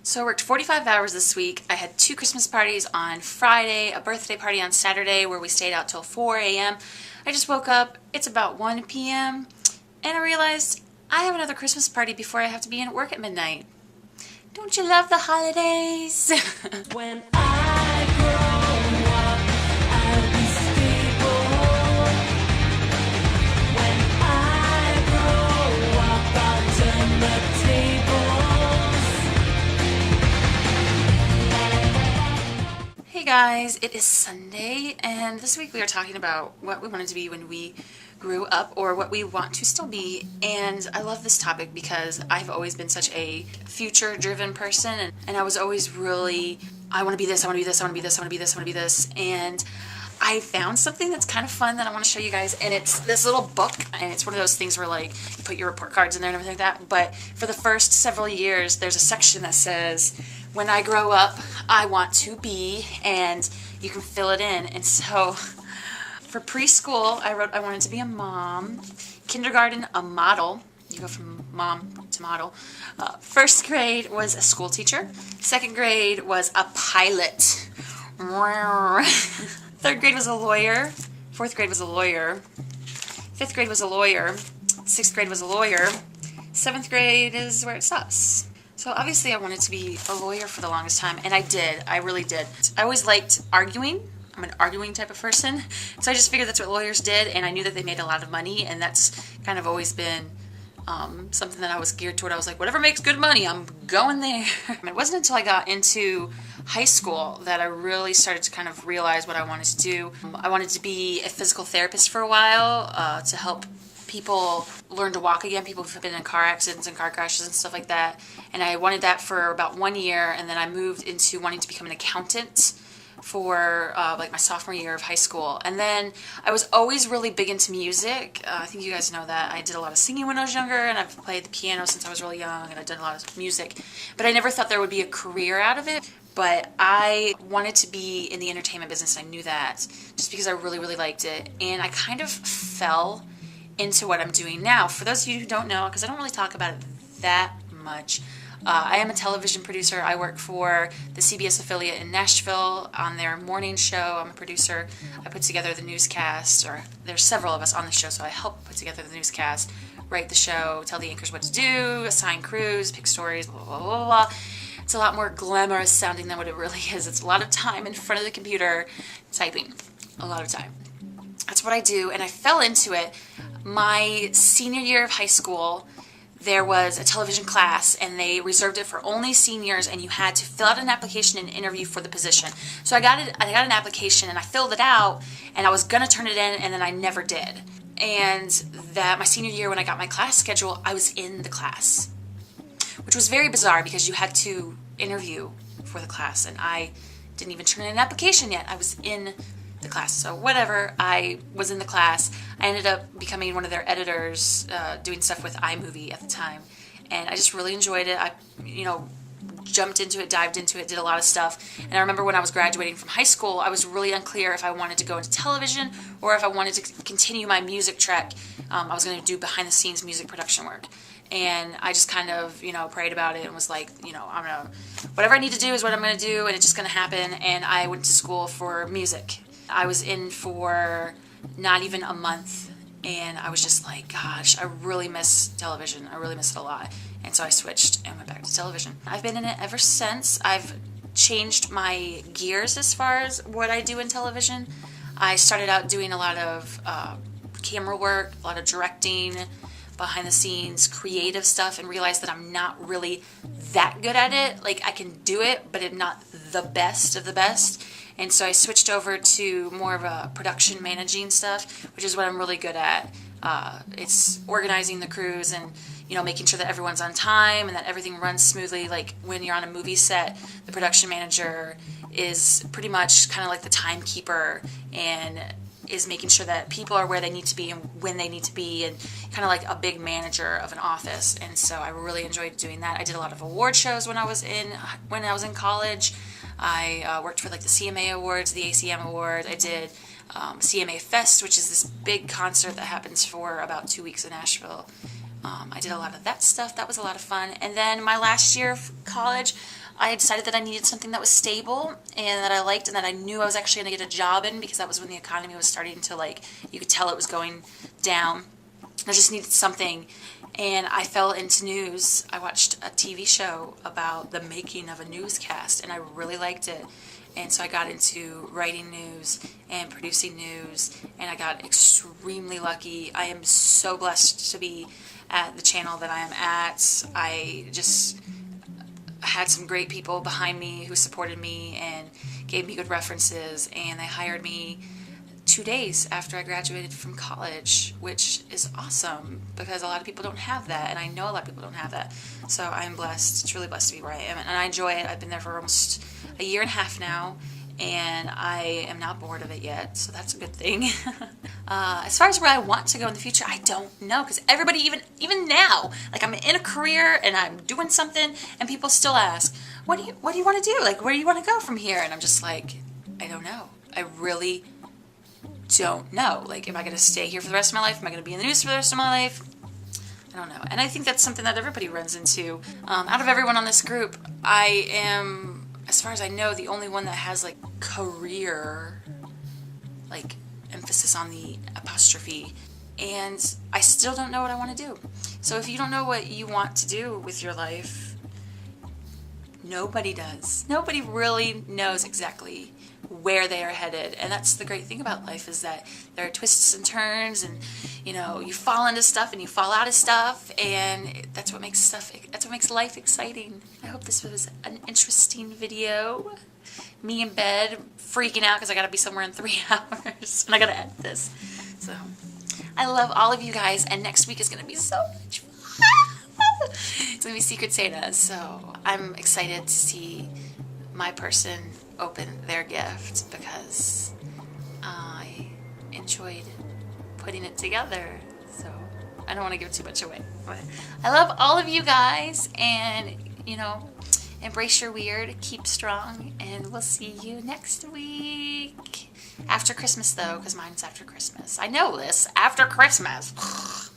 So I worked 45 hours this week. I had 2 Christmas parties on Friday, a birthday party on Saturday where we stayed out till 4 a.m. I just woke up, it's about 1 p.m., and I realized I have another Christmas party before I have to be in at work at midnight. Don't you love the holidays? When I grow up, I'll be stable. When I grow up, I'll turn the tables. Hey guys, it is Sunday, and this week we are talking about what we wanted to be when we grew up, or what we want to still be. And I love this topic because I've always been such a future-driven person, and I was always really, I want to be this, I want to be this, I want to be this, I want to be this, I want to be this. And I found something that's kind of fun that I want to show you guys, and it's this little book, and it's one of those things where like you put your report cards in there and everything like that. But for the first several years, there's a section that says, when I grow up, I want to be, and you can fill it in. And so for preschool, I wrote I wanted to be a mom. Kindergarten, a model. You go from mom to model. First grade was a school teacher. Second grade was a pilot. Third grade was a lawyer. Fourth grade was a lawyer. Fifth grade was a lawyer. Sixth grade was a lawyer. Seventh grade is where it stops. So obviously I wanted to be a lawyer for the longest time, and I did. I really did. I always liked arguing. I'm an arguing type of person, so I just figured that's what lawyers did, and I knew that they made a lot of money, and that's kind of always been something that I was geared toward. I was like, whatever makes good money, I'm going there. It wasn't until I got into high school that I really started to kind of realize what I wanted to do. I wanted to be a physical therapist for a while to help people learn to walk again, people who've been in car accidents and car crashes and stuff like that. And I wanted that for about 1 year, and then I moved into wanting to become an accountant for like my sophomore year of high school. And then I was always really big into music. I think you guys know that. I did a lot of singing when I was younger, and I've played the piano since I was really young, and I did a lot of music. But I never thought there would be a career out of it. But I wanted to be in the entertainment business. I knew that just because I really, really liked it. And I kind of fell into what I'm doing now. For those of you who don't know, because I don't really talk about it that much, I am a television producer. I work for the CBS affiliate in Nashville on their morning show. I'm a producer. I put together the newscast, or there's several of us on the show, so I help put together the newscast, write the show, tell the anchors what to do, assign crews, pick stories, blah, blah, blah, blah. It's a lot more glamorous sounding than what it really is. It's a lot of time in front of the computer typing. A lot of time. That's what I do, and I fell into it. My senior year of high school, there was a television class, and they reserved it for only seniors, and you had to fill out an application and interview for the position. So I got an application, and I filled it out, and I was gonna turn it in, and then I never did. And that my senior year, when I got my class schedule, I was in the class, which was very bizarre because you had to interview for the class, and I didn't even turn in an application yet. I was in the class. So whatever, I was in the class. I ended up becoming one of their editors, doing stuff with iMovie at the time, and I just really enjoyed it. I, jumped into it, dived into it, did a lot of stuff. And I remember when I was graduating from high school, I was really unclear if I wanted to go into television or if I wanted to continue my music trek. I was going to do behind the scenes music production work. And I just kind of, prayed about it and was like, whatever I need to do is what I'm going to do, and it's just going to happen. And I went to school for music. I was in for not even a month, and I was just like, gosh, I really miss television. I really miss it a lot. And so I switched and went back to television. I've been in it ever since. I've changed my gears as far as what I do in television. I started out doing a lot of camera work, a lot of directing, behind the scenes, creative stuff, and realized that I'm not really that good at it. Like, I can do it, but I'm not the best of the best. And so I switched over to more of a production managing stuff, which is what I'm really good at. It's organizing the crews and, making sure that everyone's on time and that everything runs smoothly. Like when you're on a movie set, the production manager is pretty much kind of like the timekeeper and is making sure that people are where they need to be and when they need to be, and kind of like a big manager of an office. And so I really enjoyed doing that. I did a lot of award shows when I was in college. I worked for like the CMA Awards, the ACM Award. I did CMA Fest, which is this big concert that happens for about 2 weeks in Nashville. I did a lot of that stuff. That was a lot of fun. And then my last year of college, I decided that I needed something that was stable and that I liked and that I knew I was actually going to get a job in, because that was when the economy was starting to, like, you could tell it was going down. I just needed something, and I fell into news. I watched a TV show about the making of a newscast, and I really liked it. And so I got into writing news and producing news, and I got extremely lucky. I am so blessed to be at the channel that I am at. I just had some great people behind me who supported me and gave me good references, and they hired me 2 days after I graduated from college, which is awesome because a lot of people don't have that, and I know a lot of people don't have that. So I'm blessed, truly blessed to be where I am, and I enjoy it. I've been there for almost a year and a half now, and I am not bored of it yet, so that's a good thing. As far as where I want to go in the future, I don't know, because everybody, even now, like, I'm in a career and I'm doing something, and people still ask, what do you want to do? Like, where do you want to go from here? And I'm just like, I don't know. I really don't know. Like, am I going to stay here for the rest of my life? Am I going to be in the news for the rest of my life? I don't know. And I think that's something that everybody runs into. Out of everyone on this group, I am, as far as I know, the only one that has, like, career, like, emphasis on the apostrophe. And I still don't know what I want to do. So if you don't know what you want to do with your life, nobody does. Nobody really knows exactly where they are headed. And that's the great thing about life, is that there are twists and turns, and you know, you fall into stuff and you fall out of stuff, and that's what makes life exciting. I hope this was an interesting video. Me in bed freaking out because I gotta be somewhere in 3 hours and I gotta edit this. So I love all of you guys, and next week is gonna be so much fun. It's gonna be Secret Santa, so I'm excited to see my person open their gift because I enjoyed putting it together. So I don't want to give too much away, but I love all of you guys, and you know, embrace your weird, keep strong, and we'll see you next week. After Christmas though, because mine's after Christmas. I know this, after Christmas.